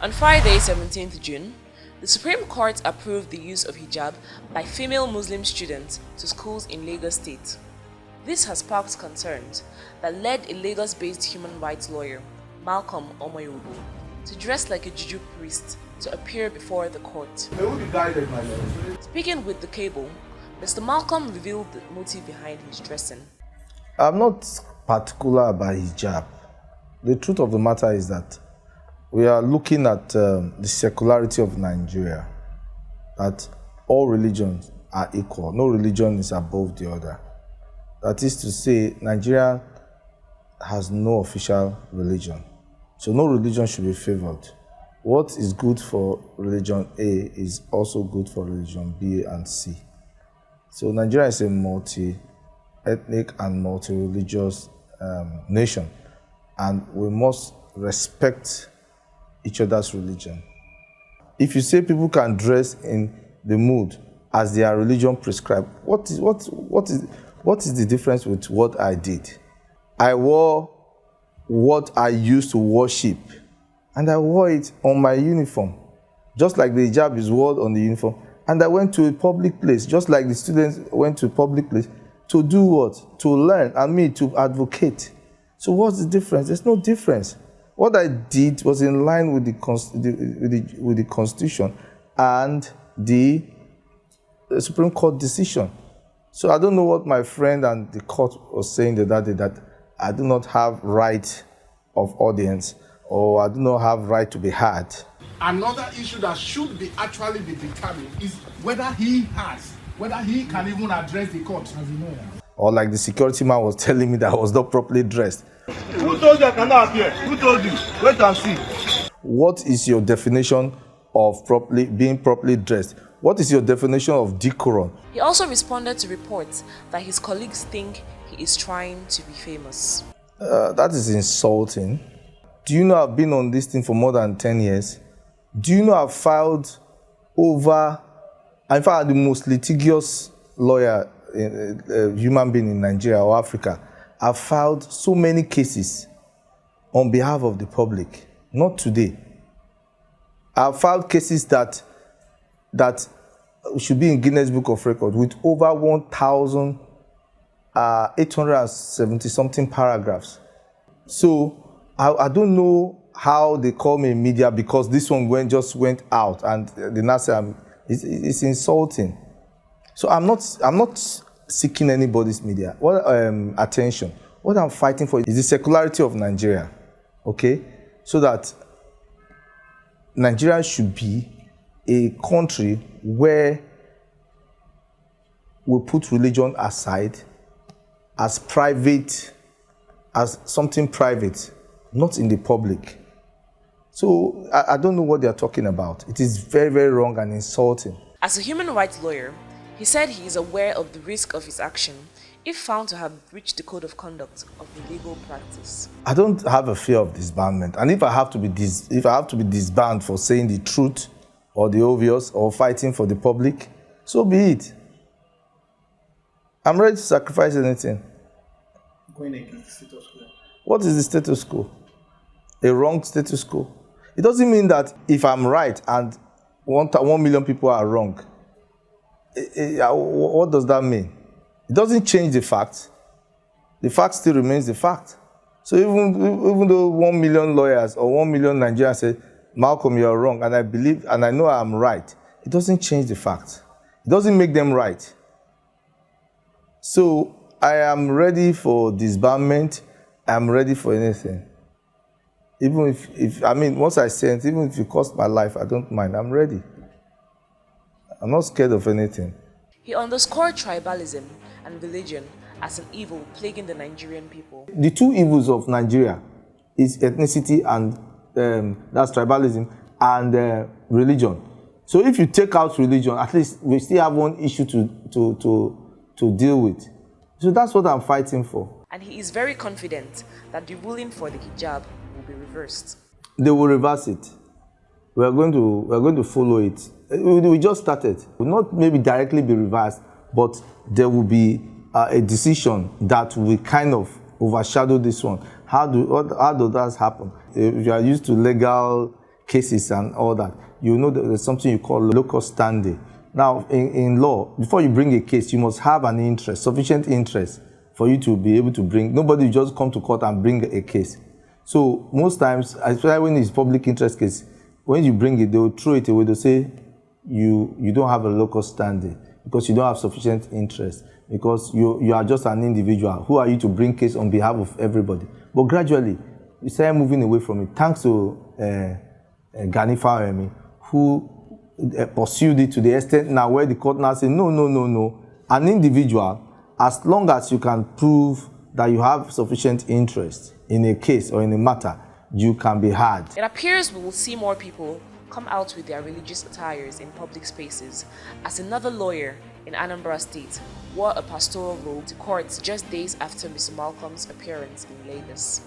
On Friday, 17th June, the Supreme Court approved the use of hijab by female Muslim students to schools in Lagos State. This has sparked concerns that led a Lagos-based human rights lawyer, Malcolm Omoyobo, to dress like a juju priest to appear before the court. Speaking with TheCable, Mr. Malcolm revealed the motive behind his dressing. I'm not particular about hijab. The truth of the matter is that we are looking at the secularity of Nigeria, that all religions are equal. No religion is above the other. That is to say, Nigeria has no official religion. So no religion should be favored. What is good for religion A is also good for religion B and C. So Nigeria is a multi-ethnic and multi-religious nation, and we must respect each other's religion. If you say people can dress in the mood as their religion prescribed, what is the difference with what I did? I wore what I used to worship, and I wore it on my uniform, just like the hijab is worn on the uniform. And I went to a public place, just like the students went to a public place, to do what? To learn, and me to advocate. So what's the difference? There's no difference. What I did was in line with the Constitution and the Supreme Court decision. So I don't know what my friend and the court was saying that day, that I do not have right of audience, or I do not have right to be heard. Another issue that should be actually be determined is whether he can even address the court. As you know, or like the security man was telling me that I was not properly dressed. Who told you I cannot appear? Who told you? Wait and see. What is your definition of being properly dressed? What is your definition of decorum? He also responded to reports that his colleagues think he is trying to be famous. That is insulting. Do you know I've been on this thing for more than 10 years? Do you know I've filed over, in fact, the most litigious lawyer, human being in Nigeria or Africa? I've filed so many cases on behalf of the public. Not today. I've filed cases that should be in Guinness Book of Records with over 1,870 something paragraphs. So I don't know how they call me in media because this one just went out, and the NASA it's insulting. So I'm not seeking anybody's media attention. What I'm fighting for is the secularity of Nigeria, okay? So that Nigeria should be a country where we put religion aside as something private, not in the public. So I don't know what they're talking about. It is very, very wrong and insulting. As a human rights lawyer, he said he is aware of the risk of his action if found to have breached the code of conduct of the legal practice. I don't have a fear of disbandment, and if I have to be disbanded for saying the truth or the obvious or fighting for the public, so be it. I'm ready to sacrifice anything. Going against the status quo. What is the status quo? A wrong status quo. It doesn't mean that if I'm right and 1 million people are wrong, what does that mean? It doesn't change the fact. The fact still remains the fact. So even though 1 million lawyers or 1 million Nigerians say, Malcolm, you're wrong, and I believe and I know I'm right, it doesn't change the fact. It doesn't make them right. So I am ready for disbandment. I'm ready for anything. Even if once I say it, even if it costs my life, I don't mind. I'm ready. I'm not scared of anything. He underscored tribalism and religion as an evil plaguing the Nigerian people. The two evils of Nigeria is ethnicity and that's tribalism and religion. So if you take out religion, at least we still have one issue to deal with. So that's what I'm fighting for. And he is very confident that the ruling for the hijab will be reversed. They will reverse it. We're going to follow it. We just started. It will not maybe directly be reversed, but there will be a decision that will kind of overshadow this one. How does that happen? If you are used to legal cases and all that, you know that there's something you call locus standi. Now, in law, before you bring a case, you must have an interest, sufficient interest for you to be able to bring. Nobody will just come to court and bring a case. So most times, especially when it's public interest case, when you bring it, they will throw it away. They'll say you don't have a locus standi because you don't have sufficient interest, because you are just an individual. Who are you to bring case on behalf of everybody? But gradually, we started moving away from it, thanks to Gani Fawemi, who pursued it to the extent now where the court now says, no. An individual, as long as you can prove that you have sufficient interest in a case or in a matter, you can be heard. It appears we will see more people come out with their religious attires in public spaces, as another lawyer in Anambra State wore a pastoral robe to court just days after Mr. Malcolm's appearance in Lagos.